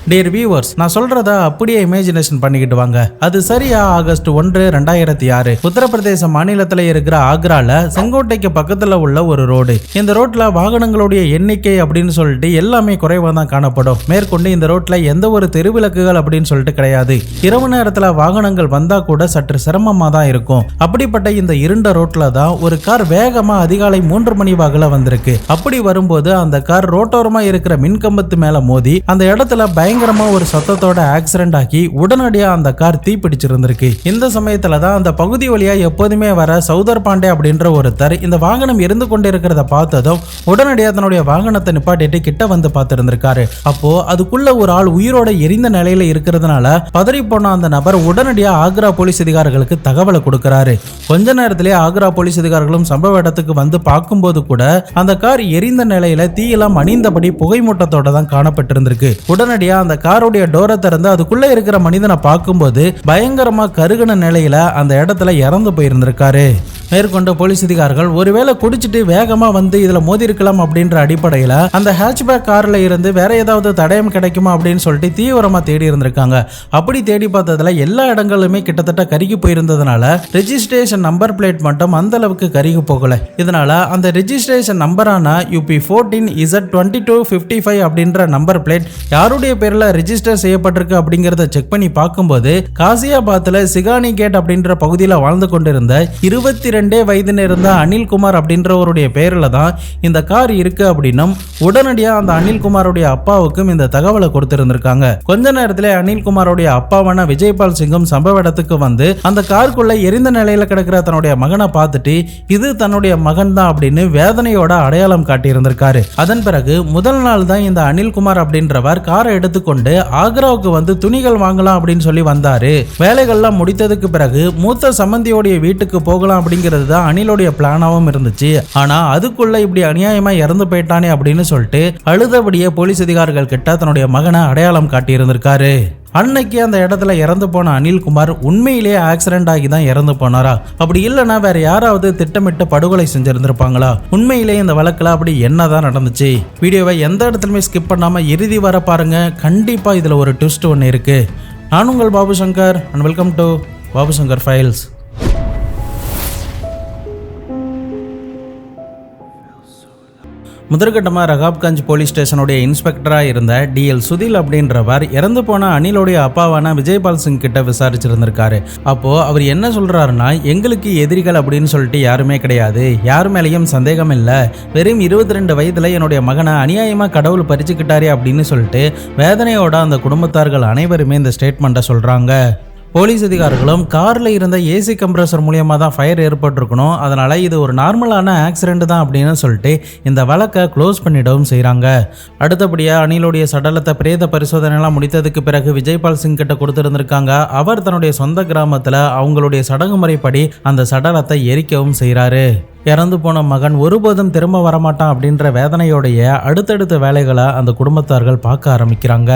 Dear viewers, நான் சொல்றத அப்படியே இமேஜினேஷன் பண்ணிக்கிட்டு வாங்க. அது சரியா ஆகஸ்ட் 1, 2006 உத்தரப்பிரதேச மாநிலத்தில் இருக்கிற ஆக்ரால செங்கோட்டைக்கு பக்கத்துல உள்ள ஒரு ரோடு. இந்த ரோட்ல வாகனங்களுடைய எண்ணிக்கை அப்படின்னு சொல்லிட்டு எல்லாமே குறைவா தான் காணப்படும். மேற்கொண்டு இந்த ரோட்ல எந்த ஒரு தெருவிளக்குகள் அப்படின்னு சொல்லிட்டு கிடையாது. இரவு நேரத்துல வாகனங்கள் வந்தா கூட சற்று சிரமமா தான் இருக்கும். அப்படிப்பட்ட இந்த இருண்ட ரோட்ல தான் ஒரு கார் வேகமா அதிகாலை 3 மணி வாக்குல வந்திருக்கு. அப்படி வரும்போது அந்த கார் ரோட்டோரமா இருக்கிற மின்கம்பத்து மேல மோதி அந்த இடத்துல பயங்கரமா ஒரு சத்தத்தோட ஆக்சிடென்ட் ஆகி உடனடியா அந்த கார் தீப்பிடிச்சிருந்திருக்கு. இந்த சமயத்துல தான் அந்த பகுதி வழியா எப்போதுமே வர சௌதர் பாண்டே அப்படின்ற ஒருத்தர் இந்த வாகனம் இருந்து கொண்டிருக்கிறத பார்த்ததும் உடனடியா தன்னுடைய வாகனத்தை நிப்பாட்டிட்டு கிட்ட வந்து பார்த்திருந்திருக்காரு. அப்போ அதுக்குள்ள ஒரு ஆள் உயிரோட எரிந்த நிலையில இருக்கிறதுனால பதறி போன அந்த நபர் உடனடியா ஆக்ரா போலீஸ் அதிகாரிகளுக்கு தகவலை கொடுக்கிறாரு. கொஞ்ச நேரத்திலேயே ஆக்ரா போலீஸ் அதிகாரிகளும் சம்பவ இடத்துக்கு வந்து பார்க்கும்போது கூட அந்த கார் எரிந்த நிலையில தீயெல்லாம் அணிந்தபடி புகைமூட்டத்தோட தான் காணப்பட்டிருந்திருக்கு. உடனடியா அந்த காருடைய டோரை திறந்து அதுக்குள்ள இருக்கிற மனிதனை பார்க்கும்போது பயங்கரமா கருகின நிலையில அந்த இடத்துல இறந்து போயிருந்திருக்காரு. மேற்கொண்ட போலீஸ் அதிகாரிகள் ஒருவேளை குடிச்சிட்டு வேகமா வந்து இதுல மோதி இருக்கலாம் அப்படின்ற அடிப்படையில அந்த ஹேட்ச்பேக் கார்ல இருந்து வேற ஏதாவது தடயம் கிடைக்குமா அப்படின்னு சொல்லிட்டு தீவிரமா தேடி இருந்திருக்காங்க. அப்படி தேடி பார்த்ததுல எல்லா இடங்களுமே கிட்டத்தட்ட கருகி போயிருந்ததுனால ரெஜிஸ்ட்ரேஷன் நம்பர் பிளேட் மட்டும் அந்த அளவுக்கு கருகி போகல. இதனால அந்த ரெஜிஸ்ட்ரேஷன் நம்பரான UP14Z2255 அப்படின்ற நம்பர் பிளேட் யாருடைய பேர்ல ரெஜிஸ்டர் செய்யப்பட்டிருக்கு அப்படிங்கறத செக் பண்ணி பார்க்கும்போது காசியாபாத்ல சிகானி கேட் அப்படின்ற பகுதியில் வாழ்ந்து கொண்டிருந்த 22 வயது இருந்த அனில்குமார் அப்படின்றவருடைய பேர்ல தான் இந்த கார் இருக்கு அப்படின்னும் உடனடியா அந்த அனில்குமாருடைய அப்பாவுக்கும் இந்த தகவலை கொடுத்திருந்திருக்காங்க. கொஞ்ச நேரத்திலே அனில்குமாருடைய அப்பாவான விஜய்பால் சிங்கும் சம்பவ இடத்துக்கு வந்து அந்த காருக்குள்ள எரிந்த நிலையில கிடக்கிற தன்னுடைய மகனை பார்த்துட்டு இது தன்னுடைய மகன் தான் அப்படின்னு வேதனையோட அடையாளம் காட்டி இருந்திருக்காரு. அதன் பிறகு முதல் நாள் தான் இந்த அனில்குமார் அப்படின்றவர் காரை எடுத்துக்கொண்டு ஆக்ராவுக்கு வந்து துணிகள் வாங்கலாம் அப்படின்னு சொல்லி வந்தாரு. வேலைகள்லாம் முடித்ததுக்கு பிறகு மூத்த சம்பந்தியோடைய வீட்டுக்கு போகலாம் அப்படிங்கிறது தான் அனிலோடைய பிளானாவும் இருந்துச்சு. ஆனா அதுக்குள்ள இப்படி அநியாயமா இறந்து போயிட்டானே அப்படின்னு சொல்லிட்டு அழுதபடியே போலீஸ் அதிகாரிகள் கிட்ட தன்னுடைய மகனை அடையாளம் காட்டி இருந்திருக்காரு. அன்னைக்கு அந்த இடத்துல இறந்து போன அனில்குமார் உண்மையிலேயே ஆக்சிடென்ட் ஆகி தான் இறந்து போனாரா, அப்படி இல்லைன்னா வேற யாராவது திட்டமிட்டு படுகொலை செஞ்சிருந்திருப்பாங்களா? உண்மையிலேயே இந்த வழக்குல அப்படி என்னதான் நடந்துச்சு? வீடியோவை எந்த இடத்துலயுமே ஸ்கிப் பண்ணாம இறுதி வர பாருங்க. கண்டிப்பா இதுல ஒரு ட்விஸ்ட் ஒன்று இருக்கு. நான் உங்கள் Babu Shankar and welcome to Babu Shankar files. முதற்கட்டமாக ரகாப்கஞ்ச் போலீஸ் ஸ்டேஷனுடைய இன்ஸ்பெக்டராக இருந்த DL சுதில் அப்படின்றவர் இறந்து போன அனிலோடைய அப்பாவான விஜய்பால் சிங் கிட்ட விசாரிச்சிருந்திருக்காரு. அப்போ அவர் என்ன சொல்றாருன்னா, எங்களுக்கு எதிரிகள் அப்படின்னு சொல்லிட்டு யாருமே கிடையாது, யார் மேலேயும் சந்தேகம் இல்லை, வெறும் 22 வயதுல என்னுடைய மகனை அநியாயமா கடவுள் பறிச்சுக்கிட்டாரே அப்படின்னு சொல்லிட்டு வேதனையோட அந்த குடும்பத்தார்கள் அனைவருமே இந்த ஸ்டேட்மெண்ட்டை சொல்றாங்க. போலீஸ் அதிகாரிகளும் கார்ல இருந்த ஏசி கம்ப்ரஸர் மூலியமா தான் ஃபயர் ஏற்பட்டிருக்கணும், அதனால இது ஒரு நார்மலான ஆக்சிடென்ட் தான் அப்படின்னு சொல்லிட்டு இந்த வழக்கை க்ளோஸ் பண்ணிடவும் செய்கிறாங்க. அடுத்தபடியாக அனிலோடைய சடலத்தை பிரேத பரிசோதனைலாம் முடித்ததுக்கு பிறகு விஜய்பால் சிங் கிட்ட கொடுத்துருந்துருக்காங்க. அவர் தன்னுடைய சொந்த கிராமத்தில் அவங்களுடைய சடங்கு முறைப்படி அந்த சடலத்தை எரிக்கவும் செய்கிறாரு. இறந்து போன மகன் ஒருபோதும் திரும்ப வரமாட்டான் அப்படின்ற வேதனையோடைய அடுத்தடுத்த வேலைகளை அந்த குடும்பத்தார்கள் பார்க்க ஆரம்பிக்கிறாங்க.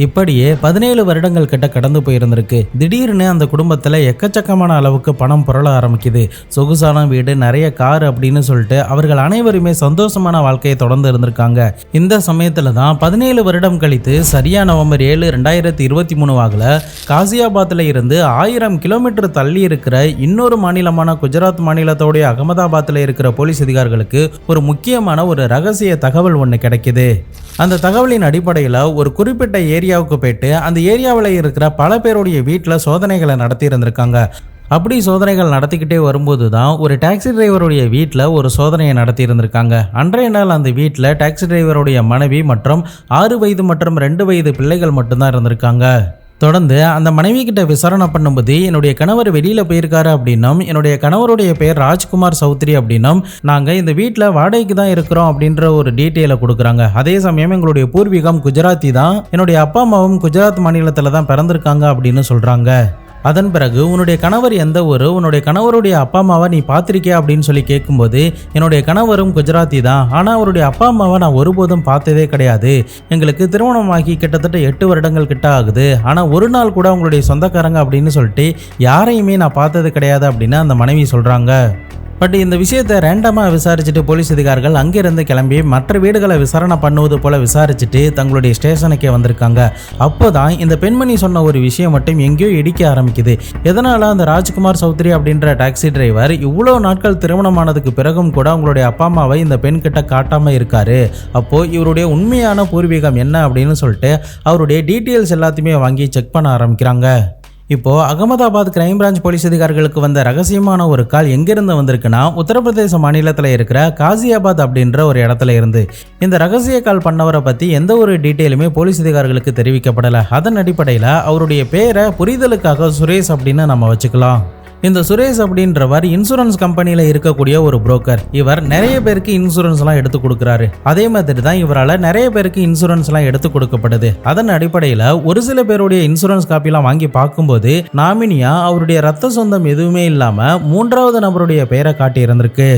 இப்படியே 17 வருடங்கள் கிட்ட கடந்து போயிருந்திருக்கு. திடீர்னு அந்த குடும்பத்தில் எக்கச்சக்கமான அளவுக்கு பணம் புரள ஆரம்பிக்குது. சொகுசான வீடு, நிறைய கார் அப்படின்னு சொல்லிட்டு அவர்கள் அனைவருமே சந்தோஷமான வாழ்க்கையை தொடர்ந்து இருந்திருக்காங்க. இந்த சமயத்துல தான் 17 வருடம் கழித்து சரியா நவம்பர் 7, 2023 வாக்குல காசியாபாத்ல இருந்து 1000 கிலோமீட்டர் தள்ளி இருக்கிற இன்னொரு மாநிலமான குஜராத் மாநிலத்தோடைய அகமதாபாத்ல இருக்கிற போலீஸ் அதிகாரிகளுக்கு ஒரு முக்கியமான ஒரு ரகசிய தகவல் ஒன்று கிடைக்குது. அந்த தகவலின் அடிப்படையில் ஒரு குறிப்பிட்ட ஏரியாவுக்கு போயிட்டு அந்த ஏரியாவில் இருக்கிற பல பேருடைய வீட்டில் சோதனைகளை நடத்தி இருந்திருக்காங்க. அப்படி சோதனைகள் நடத்திக்கிட்டே வரும்போது தான் ஒரு டாக்ஸி டிரைவருடைய வீட்டில் ஒரு சோதனையை நடத்தி இருந்திருக்காங்க. அன்றைய நாள் அந்த வீட்டில் டாக்ஸி டிரைவருடைய மனைவி மற்றும் 6 வயது மற்றும் 2 வயது பிள்ளைகள் மட்டும்தான் இருந்திருக்காங்க. தொடர்ந்து அந்த மனைவி கிட்ட விசாரணை பண்ணும்போது என்னுடைய கணவர் வெளியில போயிருக்காரு அப்படின்னும், என்னுடைய கணவருடைய பேர் ராஜ்குமார் சௌத்ரி அப்படின்னும், நாங்க இந்த வீட்டில் வாடகைக்கு தான் இருக்கிறோம் அப்படின்ற ஒரு டீட்டெயிலை கொடுக்குறாங்க. அதே சமயம் எங்களுடைய பூர்வீகம் குஜராத்தி தான், என்னுடைய அப்பா அம்மாவும் குஜராத் மாநிலத்தில் தான் பிறந்திருக்காங்க அப்படின்னு சொல்றாங்க. அதன் பிறகு உன்னுடைய கணவர் எந்த ஊரு, உன்னுடைய கணவருடைய அப்பா அம்மாவை நீ பார்த்திருக்கியா அப்படின்னு சொல்லி கேட்கும்போது என்னுடைய கணவரும் குஜராத்தி தான், ஆனால் அவருடைய அப்பா அம்மாவை நான் ஒருபோதும் பார்த்ததே கிடையாது, எங்களுக்கு திருமணமாகி கிட்டத்தட்ட 8 வருடங்கள் கிட்ட ஆகுது, ஆனால் ஒரு நாள் கூட உங்களுடைய சொந்தக்காரங்க அப்படின்னு சொல்லிட்டு யாரையுமே நான் பார்த்தது கிடையாது அப்படின்னு அந்த மனைவி சொல்கிறாங்க. பட் இந்த விஷயத்தை ரேண்டமாக விசாரிச்சுட்டு போலீஸ் அதிகாரிகள் அங்கிருந்து கிளம்பி மற்ற வீடுகளை விசாரணை பண்ணுவது போல விசாரிச்சுட்டு தங்களுடைய ஸ்டேஷனுக்கே வந்திருக்காங்க. அப்போதான் இந்த பெண்மணி சொன்ன ஒரு விஷயம் மட்டும் எங்கேயோ இடிக்க ஆரம்பிக்குது. எதனால அந்த ராஜ்குமார் சௌத்ரி அப்படின்ற டாக்ஸி டிரைவர் இவ்வளோ நாட்கள் திருமணமானதுக்கு பிறகும் கூட அவங்களுடைய அப்பா அம்மாவை இந்த பெண் கிட்ட காட்டாம இருக்காரு. அப்போ இவருடைய உண்மையான பூர்வீகம் என்ன அப்படின்னு சொல்லிட்டு அவருடைய டீட்டெயில்ஸ் எல்லாத்தையுமே வாங்கி செக் பண்ண ஆரம்பிக்கிறாங்க. இப்போ அகமதாபாத் கிரைம் பிரான்ச் போலீஸ் அதிகாரிகளுக்கு வந்த ரகசியமான ஒரு கால் எங்கிருந்து வந்திருக்குன்னா, உத்தரப்பிரதேச மாநிலத்தில் இருக்கிற காசியாபாத் அப்படின்ற ஒரு இடத்துல இருந்து. இந்த ரகசிய கால் பண்ணவரை பற்றி எந்த ஒரு டீட்டெயிலுமே போலீஸ் அதிகாரிகளுக்கு தெரிவிக்கப்படலை. அதன் அடிப்படையில் அவருடைய பேரை புரிதலுக்காக சுரேஷ் அப்படின்னு நம்ம வச்சுக்கலாம். இந்த சுரேஷ் அப்படின்றவர் இன்சூரன்ஸ் கம்பெனியில் இருக்கக்கூடிய ஒரு புரோக்கர். இவர் நிறைய பேருக்கு இன்சூரன்ஸ்லாம் எடுத்து கொடுக்குறாரு. அதே மாதிரி தான் இவரால் நிறைய பேருக்கு இன்சூரன்ஸ்லாம் எடுத்து கொடுக்கப்படுது. அதன் அடிப்படையில் ஒரு சில பேருடைய இன்சூரன்ஸ் காப்பிலாம் வாங்கி பார்க்கும்போது நாமினியா அவருடைய ரத்த சொந்தம் எதுவுமே இல்லாமல் 3வது நபருடைய பெயரை காட்டி இருந்திருக்கு.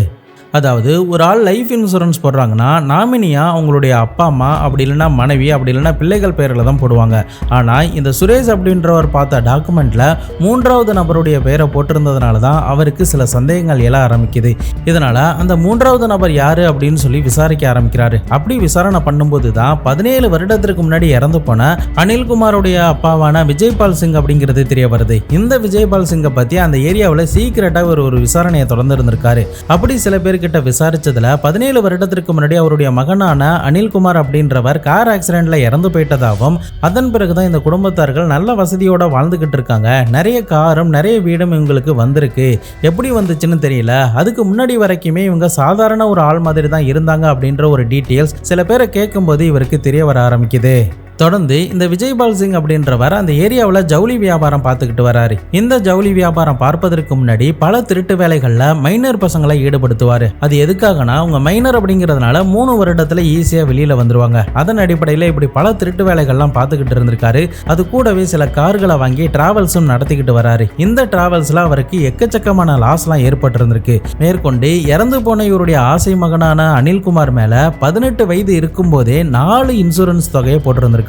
அதாவது ஒரு ஆள் லைஃப் இன்சூரன்ஸ் போடுறாங்கன்னா நாமினியா அவங்களுடைய அப்பா அம்மா அப்படி இல்லைன்னா மனைவி அப்படி இல்லைன்னா பிள்ளைகள் பெயரில் தான் போடுவாங்க. ஆனால் இந்த சுரேஷ் அப்படின்றவர் பார்த்த டாக்குமெண்ட்டில் 3வது நபருடைய பெயரை போட்டிருந்ததுனால தான் அவருக்கு சில சந்தேகங்கள் எழ ஆரம்பிக்குது. இதனால் அந்த 3வது நபர் யார் அப்படின்னு சொல்லி விசாரிக்க ஆரம்பிக்கிறாரு. அப்படி விசாரணை பண்ணும்போது தான் 17 வருடத்திற்கு முன்னாடி இறந்து போன அனில்குமாருடைய அப்பாவான விஜய்பால் சிங் அப்படிங்கிறது தெரிய வருது. இந்த விஜய்பால் சிங்கை பற்றி அந்த ஏரியாவில் சீக்கிரட்டாக ஒரு விசாரணையை தொடர்ந்து இருந்திருக்காரு. அப்படி சில பேர் கிட்ட விசாரிச்சதுல 17 வருடத்திற்கு முன்னாடி அவருடைய மகனான அனில்குமார் அப்படின்றவர் கார் ஆக்சிடென்ட்ல இறந்து போயிட்டதாகவும், அதன் பிறகுதான் இந்த குடும்பத்தார்கள் நல்ல வசதியோட வாழ்ந்துகிட்டு இருக்காங்க. நிறைய காரும் நிறைய வீடும் இவங்களுக்கு வந்திருக்கு. எப்படி வந்துச்சுன்னு தெரியல. அதுக்கு முன்னாடி வரைக்குமே இவங்க சாதாரண ஒரு ஆள் மாதிரி தான் இருந்தாங்க அப்படின்ற ஒரு டீட்டெயில்ஸ் சில பேரை கேட்கும்போது இவருக்கு தெரிய வர ஆரம்பிக்குது. தொடர்ந்து இந்த விஜய்பால் சிங் அப்படின்றவர் அந்த ஏரியாவில் ஜவுளி வியாபாரம் பார்த்துக்கிட்டு வராரு. இந்த ஜவுளி வியாபாரம் பார்ப்பதற்கு முன்னாடி பல திருட்டு வேலைகளில் மைனர் பசங்களை ஈடுபடுத்துவார். அது எதுக்காகனா அவங்க மைனர் அப்படிங்கிறதுனால 3 வருடத்தில் ஈஸியாக வெளியில் வந்துருவாங்க. அதன் அடிப்படையில் இப்படி பல திருட்டு வேலைகள்லாம் பார்த்துக்கிட்டு இருந்திருக்காரு. அது கூடவே சில கார்களை வாங்கி டிராவல்ஸும் நடத்திக்கிட்டு வராரு. இந்த டிராவல்ஸில் அவருக்கு எக்கச்சக்கமான லாஸ்லாம் ஏற்பட்டிருந்திருக்கு. மேற்கொண்டு இறந்து போன இவருடைய ஆசை மகனான அனில்குமார் மேலே 18 வயது இருக்கும்போதே 4 இன்சூரன்ஸ் தொகையை போட்டிருந்திருக்கு.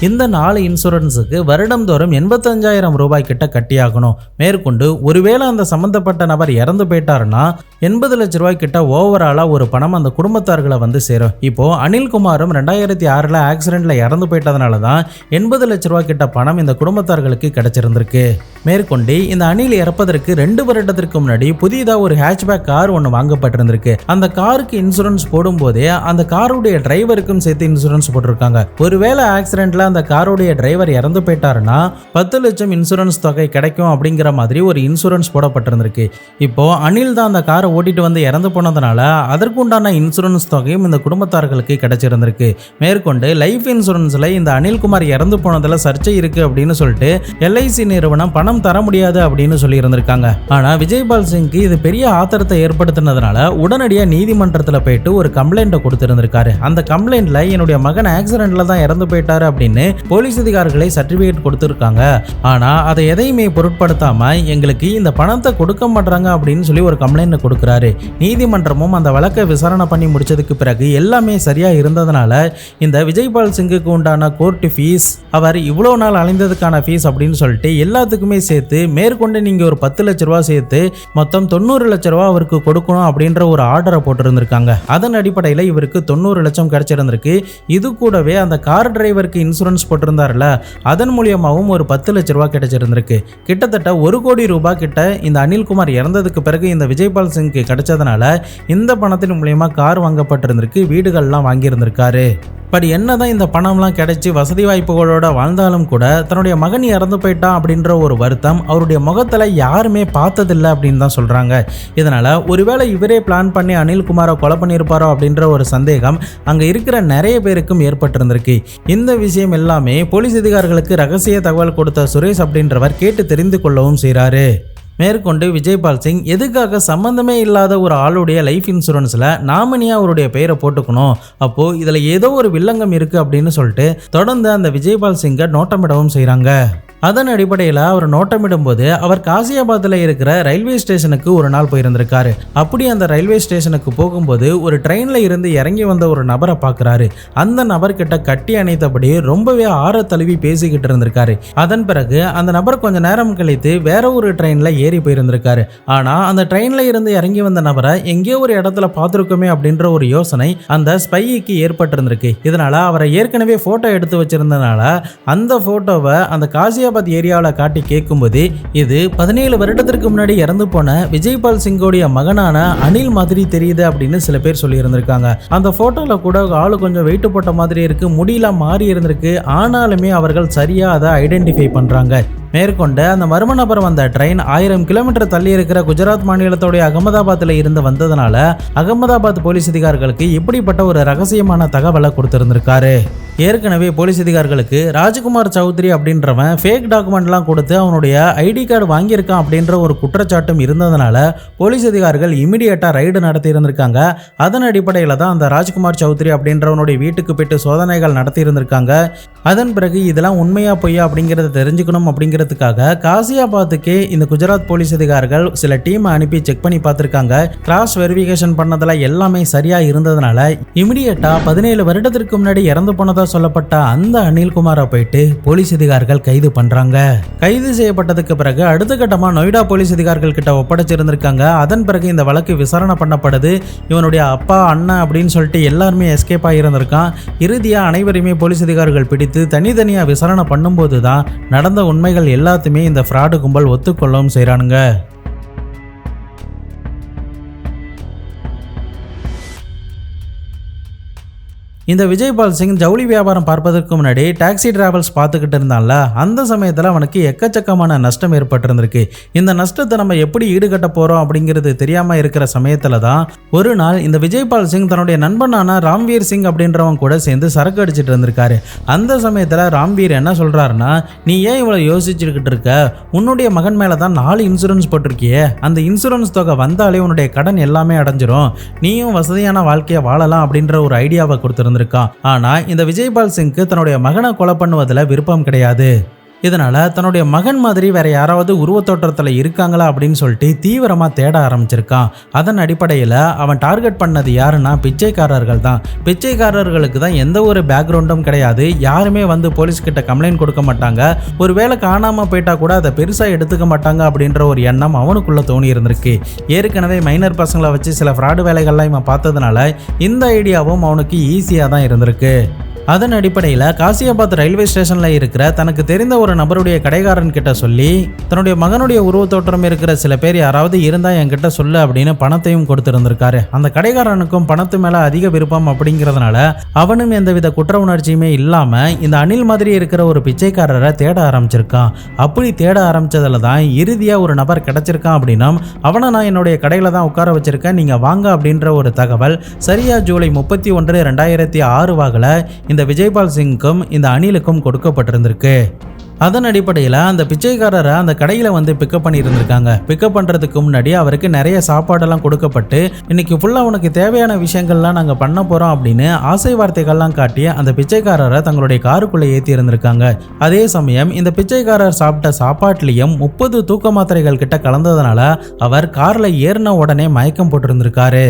இந்த 4 இன்சூரன்ஸுக்கு வருடம்தோறும் 85,000 ரூபாய் கிட்ட கட்டியாகணும். மேற்கொண்டு ஒருவேளை அந்த சம்பந்தப்பட்ட நபர் இறந்து போயிட்டாருன்னா 80 லட்ச ரூபாய் கிட்ட ஓவராலா ஒரு பணம் அந்த குடும்பத்தார்களை வந்து சேரும். இப்போ அனில்குமாரும் 2006 ஆக்சிடென்ட்ல இறந்து போயிட்டதுனால தான் 80 லட்ச ரூபாய் கிட்ட பணம் இந்த குடும்பத்தார்களுக்கு கிடைச்சிருந்திருக்கு. மேற்கொண்டு இந்த அனில் இறப்பதற்கு 2 வருடத்திற்கு முன்னாடி புதிதாக ஒரு ஹேட்ச்பேக் கார் ஒன்று வாங்கப்பட்டிருந்திருக்கு. அந்த காருக்கு இன்சூரன்ஸ் போடும்போதே அந்த காருடைய டிரைவருக்கும் சேர்த்து இன்சூரன்ஸ் போட்டிருக்காங்க. ஒருவேளை ஆக்சிடென்ட்ல அந்த காருடைய டிரைவர் இறந்து போயிட்டாருன்னா 10 லட்சம் இன்சூரன்ஸ் தொகை கிடைக்கும் அப்படிங்கிற மாதிரி ஒரு இன்சூரன்ஸ் போடப்பட்டிருந்திருக்கு. இப்போ அனில் தான் அந்த காரை ஓட்டிட்டு வந்து இறந்து போனதுனால அதற்குண்டான இன்சூரன்ஸ் தொகையும் இந்த குடும்பத்தார்களுக்கு கிடைச்சிருந்திருக்கு. மேற்கொண்டு லைஃப் இன்சூரன்ஸ்ல இந்த அனில்குமார் இறந்து போனதுல சர்ச்சை இருக்கு அப்படின்னு சொல்லிட்டு LIC நிறுவனம் பணம் தர முடியாது அப்படின்னு சொல்லி இருந்திருக்காங்க. ஆனா விஜய்பால் சிங்க்கு இது பெரிய ஆத்திரத்தை ஏற்படுத்தினதுனால உடனடியாக நீதிமன்றத்தில் போயிட்டு ஒரு கம்ப்ளைண்ட்டை கொடுத்திருந்திருக்காரு. அந்த கம்ப்ளைண்ட்ல என்னுடைய மகன் ஆக்சிடென்ட்ல தான் இறந்து போயிட்டாரு அப்படின்னு போலீஸ் அதிகாரிகளை சர்டிபிகேட் கொடுத்திருக்காங்க. ஆனா அதை எதையுமே பொருட்படுத்தாம எங்களுக்கு இந்த பணத்தை கொடுக்க மாட்டாங்க அப்படின்னு சொல்லி ஒரு கம்ப்ளைண்ட் கொடுக்கிறாரு. நீதிமன்றமும் அந்த வழக்கை விசாரணை பண்ணி முடிச்சதுக்கு பிறகு எல்லாமே சரியா இருந்ததுனால இந்த விஜய்பால் சிங்குக்கு உண்டான கோர்ட் ஃபீஸ், அவர் இவ்வளவு நாள் அலைந்ததுக்கான ஃபீஸ் அப்படின்னு சொல்லிட்டு எல்லாத்துக்குமே சேர்த்து மேற்கொண்டு நீங்க ஒரு 10 லட்ச ரூபா சேர்த்து மொத்தம் 90 லட்ச ரூபா அவருக்கு கொடுக்கணும் அப்படின்ற ஒரு ஆர்டரை போட்டிருந்திருக்காங்க. அதன் அடிப்படையில் இவருக்கு 90 லட்சம் கிடைச்சிருந்திருக்கு. இது கூடவே அந்த கார் டிரைவருக்கு இன்சூரன்ஸ் போட்டிருந்தார்ல, அதன் மூலியமாகவும் ஒரு 10 லட்ச ரூபா கிடைச்சிருந்திருக்கு. கிட்டத்தட்ட 1 கோடி ரூபாய் கிட்ட இந்த அனில்குமார் இறந்ததுக்கு பிறகு இந்த விஜய்பால் சிங்க்கு கிடைச்சதுனால இந்த பணத்தின் மூலியமா கார் வாங்கப்பட்டிருந்திருக்கு, வீடுகள்லாம் வாங்கியிருந்திருக்காரு. பட் என்னதான் இந்த பணம்லாம் கிடைச்சி வசதி வாய்ப்புகளோட வாழ்ந்தாலும் கூட தன்னுடைய மகன் இறந்து போயிட்டான் அப்படின்ற ஒரு வருத்தம் அவருடைய முகத்தில் யாருமே பார்த்ததில்லை அப்படின்னு தான் சொல்கிறாங்க. இதனால் ஒருவேளை இவரே பிளான் பண்ணி அனில்குமாரை கொலை பண்ணியிருப்பாரோ அப்படின்ற ஒரு சந்தேகம் அங்கே இருக்கிற நிறைய பேருக்கும் ஏற்பட்டிருந்திருக்கு. இந்த விஷயம் எல்லாமே போலீஸ் அதிகாரிகளுக்கு ரகசிய தகவல் கொடுத்த சுரேஷ் அப்படின்றவர் கேட்டு தெரிந்து கொள்ளவும் செய்கிறாரு. மேற்கொண்டு விஜய்பால் சிங் எதுக்காக சம்பந்தமே இல்லாத ஒரு ஆளுடைய லைஃப் இன்சூரன்ஸில் நாமினியாக அவருடைய பெயரை போட்டுக்கணும், அப்போது இதில் ஏதோ ஒரு வில்லங்கம் இருக்குது அப்படின்னு சொல்லிட்டு தொடர்ந்து அந்த விஜய்பால் சிங்கை நோட்டமிடவும் செய்கிறாங்க. அதன் அடிப்படையில் அவர் நோட்டமிடும் போது அவர் காசியாபாத்தில் இருக்கிற ரயில்வே ஸ்டேஷனுக்கு ஒரு நாள் போயிருந்திருக்காரு. அப்படி அந்த ரயில்வே ஸ்டேஷனுக்கு போகும்போது ஒரு ட்ரெயின்ல இருந்து இறங்கி வந்த ஒரு நபரை பார்க்குறாரு. அந்த நபர்கிட்ட கட்டி அணைத்தபடி ரொம்பவே ஆற தழுவி பேசிக்கிட்டு இருந்திருக்காரு. அதன் பிறகு அந்த நபர் கொஞ்ச நேரம் கழித்து வேற ஒரு ட்ரெயின்ல ஏறி போயிருந்திருக்காரு. ஆனா அந்த ட்ரெயின்ல இருந்து இறங்கி வந்த நபரை எங்கேயோ ஒரு இடத்துல பார்த்துருக்கோமே அப்படின்ற ஒரு யோசனை அந்த ஸ்பைக்கு ஏற்பட்டிருந்திருக்கு. இதனால அவரை ஏற்கனவே போட்டோ எடுத்து வச்சிருந்தனால அந்த போட்டோவை அந்த காசியாபாத் ஏரியாவில் காட்டி கேட்கும்போது இது 17 வருடத்திற்கு முன்னாடி இறந்து போன விஜய்பால் சிங்கோடைய மகனான அனில் மாதிரி தெரியுது அப்படின்னு சில பேர் சொல்லி இருந்திருக்காங்க. அந்த போட்டோல கூட ஆளு கொஞ்சம் வெயிட் போட்ட மாதிரி இருக்கு, முடியெல்லாம் மாறி இருந்திருக்கு. ஆனாலுமே அவர்கள் சரியா அதை ஐடென்டிஃபை பண்றாங்க. மேற்கொண்டு அந்த மர்ம நபர் வந்த ட்ரெயின் 1000 கிலோமீட்டர் தள்ளி இருக்கிற குஜராத் மாநிலத்தோடைய அகமதாபாத்தில் இருந்து வந்ததுனால அகமதாபாத் போலீஸ் அதிகாரிகளுக்கு இப்படிப்பட்ட ஒரு ரகசியமான தகவலை கொடுத்திருந்திருக்காரு. ஏற்கனவே போலீஸ் அதிகாரிகளுக்கு ராஜ்குமார் சௌத்ரி அப்படின்றவன் ஃபேக் டாக்குமெண்ட்லாம் கொடுத்து அவனுடைய ஐடி கார்டு வாங்கியிருக்கான் அப்படின்ற ஒரு குற்றச்சாட்டும் இருந்ததுனால போலீஸ் அதிகாரிகள் இமிடியேட்டாக ரைடு நடத்தி இருந்திருக்காங்க. அதன் அடிப்படையில் தான் அந்த ராஜ்குமார் சௌத்ரி அப்படின்றவனுடைய வீட்டுக்கு போயிட்டு சோதனைகள் நடத்தி இருந்திருக்காங்க. அதன் பிறகு இதெல்லாம் உண்மையா பொய்யா அப்படிங்கிறத தெரிஞ்சுக்கணும் அப்படிங்கிறதுக்காக காசியாபாத்துக்கே இந்த குஜராத் போலீஸ் அதிகாரிகள் சில டீமை அனுப்பி செக் பண்ணி பார்த்துருக்காங்க. கிராஸ் வெரிஃபிகேஷன் பண்ணதில் எல்லாமே சரியா இருந்ததுனால இமிடியேட்டா 17 வருடத்திற்கு முன்னாடி இறந்து போனதா சொல்லப்பட்ட அந்த அனில்குமாரை போயிட்டு போலீஸ் அதிகாரிகள் கைது பண்றாங்க. கைது செய்யப்பட்டதுக்கு பிறகு அடுத்த கட்டமா நொய்டா போலீஸ் அதிகாரிகள் கிட்ட ஒப்படைச்சிருந்திருக்காங்க. அதன் பிறகு இந்த வழக்கு விசாரணை பண்ணப்படுது. இவனுடைய அப்பா அண்ணன் அப்படின்னு சொல்லிட்டு எல்லாருமே எஸ்கேப் ஆகியிருந்திருக்கான். இறுதியா அனைவரையுமே போலீஸ் அதிகாரிகள் பிடித்து தனித்தனியா விசாரணை பண்ணும்போது தான் நடந்த உண்மைகள் எல்லாத்தையுமே இந்த ஃப்ராடு கும்பல் ஒத்துக்கொள்ளவும் செய்றானுங்க. இந்த விஜய்பால் சிங் ஜவுளி வியாபாரம் பார்ப்பதற்கு முன்னாடி டாக்ஸி டிராவல்ஸ் பார்த்துக்கிட்டு இருந்தான்ல, அந்த சமயத்தில் அவனுக்கு எக்கச்சக்கமான நஷ்டம் ஏற்பட்டிருந்திருக்கு. இந்த நஷ்டத்தை நம்ம எப்படி ஈடுகட்ட போகிறோம் அப்படிங்கிறது தெரியாமல் இருக்கிற சமயத்தில் தான் ஒரு நாள் இந்த விஜய்பால் சிங் தன்னுடைய நண்பனான ராம்வீர் சிங் அப்படின்றவன் கூட சேர்ந்து சரக்கு அடிச்சிட்டு இருந்திருக்காரு. அந்த சமயத்தில் ராம்வீர் என்ன சொல்கிறாருன்னா, நீ ஏன் இவ்வளோ யோசிச்சுக்கிட்டு இருக்க, உன்னுடைய மகன் மேலே தான் 4 இன்சூரன்ஸ் போட்டிருக்கியே, அந்த இன்சூரன்ஸ் தொகை வந்தாலே உன்னுடைய கடன் எல்லாமே அடைஞ்சிரும், நீயும் வசதியான வாழ்க்கையை வாழலாம் அப்படின்ற ஒரு ஐடியாவை கொடுத்துருந்துருக்கான். ஆனா இந்த விஜய்பால் சிங்க்கு தன்னுடைய மகனை கொலை பண்ணுவதில் விருப்பம் கிடையாது. இதனால தன்னுடைய மகன் மாதிரி வேற யாராவது உருவத்தோற்றத்தில் இருக்காங்களா அப்படின்னு சொல்லிட்டு தீவிரமா தேட ஆரம்பிச்சிருக்கான். அதன் அடிப்படையில் அவன் டார்கெட் பண்ணது யாருன்னா பிச்சைக்காரர்கள் தான். பிச்சைக்காரர்களுக்கு தான் எந்த ஒரு பேக்ரவுண்டும் கிடையாது. யாருமே வந்து போலீஸ் கிட்ட கம்ப்ளைண்ட் கொடுக்க மாட்டாங்க. ஒரு வேளை காணாம போயிட்டா கூட அதை பெருசா எடுத்துக்க மாட்டாங்க அப்படின்ற ஒரு எண்ணம் அவனுக்குள்ள தோணி இருந்திருக்கு. ஏற்கனவே மைனர் பசங்களை வச்சு சில ஃப்ராடு வேலைகள்லாம் இவன் பார்த்ததுனால இந்த ஐடியாவும் அவனுக்கு ஈஸியாக தான் இருந்திருக்கு. அதன் அடிப்படையில் காசியாபாத் ரயில்வே ஸ்டேஷனில் இருக்கிற தனக்கு தெரிந்த ஒரு நபருடைய கடைக்காரன் கிட்ட சொல்லி தன்னுடைய மகனுடைய உருவத்தோற்றம் இருக்கிற சில பேர் யாராவது இருந்தால் என்கிட்ட சொல்லு அப்படின்னு பணத்தையும் கொடுத்துருந்துருக்காரு. அந்த கடைக்காரனுக்கும் பணத்து மேலே அதிக விருப்பம் அப்படிங்கிறதுனால அவனும் எந்தவித குற்ற உணர்ச்சியுமே இல்லாமல் இந்த அனில் மாதிரி இருக்கிற ஒரு பிச்சைக்காரரை தேட ஆரம்பிச்சிருக்கான். அப்படி தேட ஆரம்பித்ததில் தான் இறுதியாக ஒரு நபர் கிடைச்சிருக்கான். அப்படின்னா அவனை நான் என்னுடைய கடையில் தான் உட்கார வச்சிருக்கேன், நீங்கள் வாங்க அப்படின்ற ஒரு தகவல் சரியா ஜூலை 31, 2006 வாக்கில் இந்த விஜய்பால் சிங்க்கும் இந்த அனிலுக்கும் கொடுக்கப்பட்டிருந்திருக்கு. அதன் அடிப்படையில் அந்த பிச்சைக்காரரை அந்த கடையில் வந்து பிக்கப் பண்ணி இருந்திருக்காங்க. பிக்கப் பண்ணுறதுக்கு முன்னாடி அவருக்கு நிறைய சாப்பாடெல்லாம் கொடுக்கப்பட்டு இன்னைக்கு ஃபுல்லாக உனக்கு தேவையான விஷயங்கள்லாம் நாங்கள் பண்ண போகிறோம் அப்படின்னு ஆசை வார்த்தைகள்லாம் காட்டி அந்த பிச்சைக்காரரை தங்களுடைய காருக்குள்ளே ஏற்றி இருந்திருக்காங்க. அதே சமயம் இந்த பிச்சைக்காரர் சாப்பிட்ட சாப்பாட்லேயும் 30 தூக்க மாத்திரைகள் கிட்ட கலந்ததுனால அவர் காரில் ஏறின உடனே மயக்கம் போட்டிருந்திருக்காரு.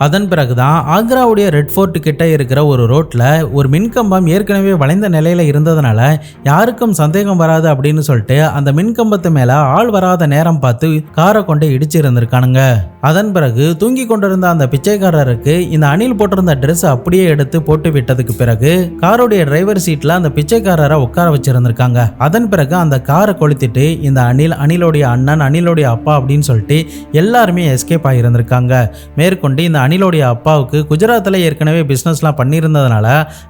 அதன் பிறகுதான் ஆக்ராவுடைய ரெட் ஃபோர்ட் கிட்ட இருக்கிற ஒரு ரோட்ல ஒரு மின்கம்பம் ஏற்கனவே வளைந்த நிலையில இருந்ததுனால யாருக்கும் சந்தேகம் வராது அப்படின்னு சொல்லிட்டு அந்த மின்கம்பத்து மேல ஆள் வராத நேரம் பார்த்து காரை கொண்டு இடிச்சு இருந்திருக்கானுங்க. அதன் பிறகு தூங்கி கொண்டிருந்த அந்த பிச்சைக்காரருக்கு இந்த அனில் போட்டிருந்த ட்ரெஸ் அப்படியே எடுத்து போட்டு விட்டதுக்கு பிறகு காருடைய டிரைவர் சீட்ல அந்த பிச்சைக்காரரை உட்கார வச்சிருந்திருக்காங்க. அதன் பிறகு அந்த காரை கொளுத்திட்டு இந்த அனிலோடைய அண்ணன், அனிலோடைய அப்பா அப்படின்னு சொல்லிட்டு எல்லாருமே எஸ்கேப் ஆகியிருந்திருக்காங்க. மேற்கொண்டு இந்த அனிலோடைய அப்பாவுக்கு குஜராத்தில் ஏற்கனவே பிஸ்னஸ்லாம் பண்ணியிருந்ததுனால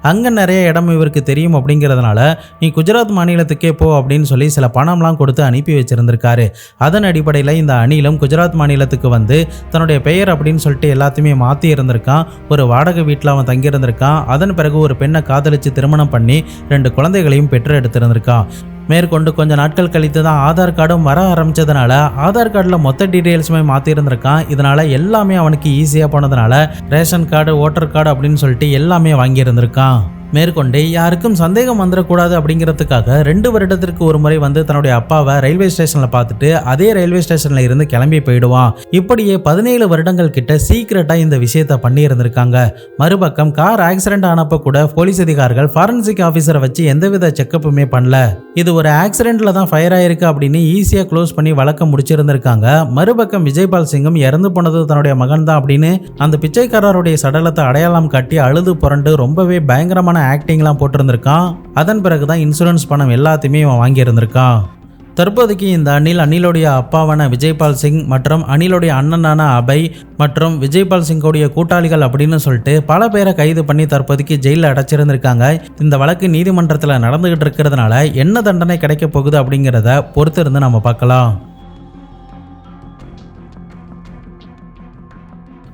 அங்கே நிறைய இடம் இவருக்கு தெரியும் அப்படிங்கிறதுனால நீ குஜராத் மாநிலத்துக்கே போ அப்படின்னு சொல்லி சில பணம்லாம் கொடுத்து அனுப்பி வச்சிருந்திருக்காரு. அதன் அடிப்படையில் இந்த அனிலும் குஜராத் மாநிலத்துக்கு வந்து தன்னுடைய பெயர் அப்படின்னு சொல்லிட்டு எல்லாத்தையுமே மாற்றி இருந்திருக்கான். ஒரு வாடகை வீட்டில் அவன் தங்கியிருந்திருக்கான். அதன் பிறகு ஒரு பெண்ணை காதலித்து திருமணம் பண்ணி 2 குழந்தைகளையும் பெற்று எடுத்திருந்திருக்கான். மேற்கொண்டு கொஞ்ச நாட்கள் கழித்து தான் ஆதார் கார்டும் வர ஆரம்பிச்சதுனால ஆதார் கார்டில் மொத்த டீட்டெயில்ஸுமே மாற்றி இருந்திருக்கான். இதனால எல்லாமே அவனுக்கு ஈஸியாக போனதுனால ரேஷன் கார்டு, ஓட்டர் கார்டு அப்படின்னு சொல்லிட்டு எல்லாமே வாங்கி இருந்திருக்கான். மேற்கொண்டு யாருக்கும் சந்தேகம் வந்துடக்கூடாது அப்படிங்கிறதுக்காக 2 வருடத்திற்கு ஒரு முறை வந்து தன்னுடைய அப்பாவை ரயில்வே ஸ்டேஷன்ல பார்த்துட்டு அதே ரயில்வே ஸ்டேஷன்ல இருந்து கிளம்பி போயிடுவான். இப்படியே 17 வருடங்கள் கிட்ட சீக்கிரட்டா இந்த விஷயத்த பண்ணி இருந்திருக்காங்க. மறுபக்கம் கார் ஆக்சிடென்ட் ஆனப்ப கூட போலீஸ் அதிகாரிகள் ஃபாரன்சிக் ஆபீசரை வச்சு எந்தவித செக்கப்புமே பண்ணல. இது ஒரு ஆக்சிடென்ட்ல தான் ஃபயர் ஆயிருக்கு அப்படின்னு ஈஸியா க்ளோஸ் பண்ணி வழக்க முடிச்சிருந்திருக்காங்க. மறுபக்கம் விஜய்பால் சிங்கும் இறந்து போனது தன்னுடைய மகன் தான் அப்படின்னு அந்த பிச்சைக்காரருடைய சடலத்தை அடையாளம் காட்டி அழுது புரண்டு ரொம்பவே பயங்கரமான ஆக்டிங்லாம் போட்டிருந்திருக்கான். அதன் பிறகுதான் இன்சூரன்ஸ் பணம் எல்லாத்தையுமே இவன் வாங்கி இருந்திருக்கான். தற்போதைக்கு இந்த அனிலுடைய அப்பாவான விஜய்பால் சிங் மற்றும் அனிலுடைய அண்ணனான அபய் மற்றும் விஜய்பால் சிங்கோடைய கூட்டாளிகள் அப்படின்னு சொல்லிட்டு பல பேரை கைது பண்ணி தற்போதைக்கு ஜெயிலில் அடைச்சிருந்திருக்காங்க. இந்த வழக்கு நீதிமன்றத்தில் நடந்துகிட்டு இருக்கிறதுனால என்ன தண்டனை கிடைக்க போகுது அப்படிங்கிறத பொறுத்து இருந்து நம்ம பார்க்கலாம்.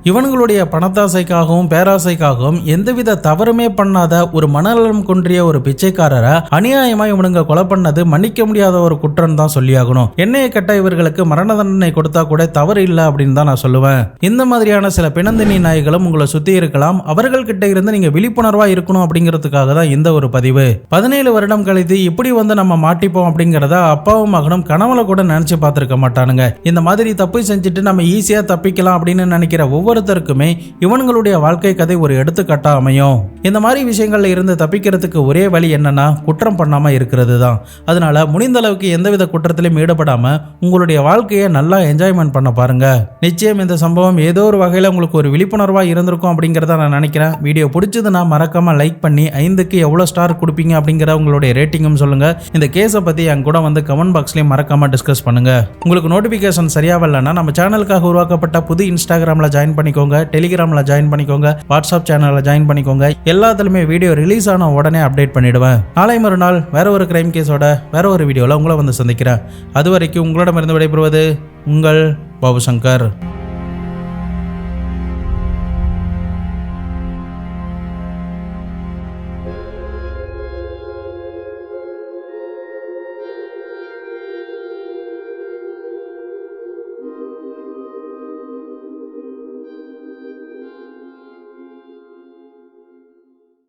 இவனுங்களுடைய பணத்தாசைக்காகவும் பேராசைக்காகவும் எந்தவித தவறுமே பண்ணாத ஒரு மனநலம் குன்றிய ஒரு பிச்சைக்காரரை அநியாயமா இவனுங்க கொலை பண்ணது மன்னிக்க முடியாத ஒரு குற்றம் தான் சொல்லியாகணும். என்னைய கட்ட இவர்களுக்கு மரண தண்டனை கொடுத்தா கூட தவறு இல்லை அப்படின்னு தான் நான் சொல்லுவேன். இந்த மாதிரியான சில பிணந்தினி நாய்களும் உங்களை சுத்தி இருக்கலாம். அவர்கள்கிட்ட இருந்து நீங்க விழிப்புணர்வா இருக்கணும் அப்படிங்கிறதுக்காக தான் இந்த ஒரு பதிவு. 17 வருடம் கழித்து இப்படி வந்து நம்ம மாட்டிப்போம் அப்படிங்கிறத அப்பாவும் மகனும் கனவுல கூட நினைச்சு பார்த்திருக்க மாட்டானுங்க. இந்த மாதிரி தப்பு செஞ்சுட்டு நம்ம ஈஸியா தப்பிக்கலாம் அப்படின்னு நினைக்கிற ஒவ்வொருத்தருக்குமே இவனுங்களுடைய வாழ்க்கை கதை ஒரு எடுத்துக்காட்டா அமையும். இந்த மாதிரி விஷயங்கள்ல இருந்து தப்பிக்கிறதுக்கு ஒரே வழி என்னன்னா குற்றம் பண்ணாம இருக்கிறது தான். அதனால முடிந்த அளவுக்கு எந்தவித குற்றத்திலும் ஈடுபடாம உங்களுடைய வாழ்க்கையை நல்லா என்ஜாய்மெண்ட் பண்ண பாருங்க. நிச்சயம் இந்த சம்பவம் ஏதோ ஒரு வகையில உங்களுக்கு ஒரு விழிப்புணர்வா இருந்திருக்கும் அப்படிங்கறத நான் நினைக்கிறேன். வீடியோ பிடிச்சதுன்னா மறக்காம லைக் பண்ணி 5க்கு எவ்வளவு ஸ்டார் கொடுப்பீங்க அப்படிங்கிற உங்களுடைய ரேட்டிங்கும் சொல்லுங்க. இந்த கேஸை பத்தி என் கூட வந்து கமெண்ட் பாக்ஸ்லயும் மறக்காம டிஸ்கஸ் பண்ணுங்க. உங்களுக்கு நோட்டிபிகேஷன் சரியா வரலன்னா நம்ம சேனலுக்காக உருவாக்கப்பட்ட புது இன்ஸ்டாகிராம்ல ஜாயின் பண்ணிக்கோங்க, டெலிகிராம்ல ஜாயின் பண்ணிக்கோங்க, வாட்ஸ்அப் சேனல்ல ஜாயின் பண்ணிக்கோங்க. எல்லாத்துலயுமே வீடியோ ரிலீஸ் ஆன உடனே அப்டேட் பண்ணிடுவேன். நாளை மறுநாள் வேற ஒரு கிரைம் கேஸோட வேற ஒரு வீடியோல உங்களை வந்து சந்திக்கிறேன். அது வரைக்கும் உங்களிடமிருந்து விடைபெறுவது உங்கள் பாபு சங்கர்.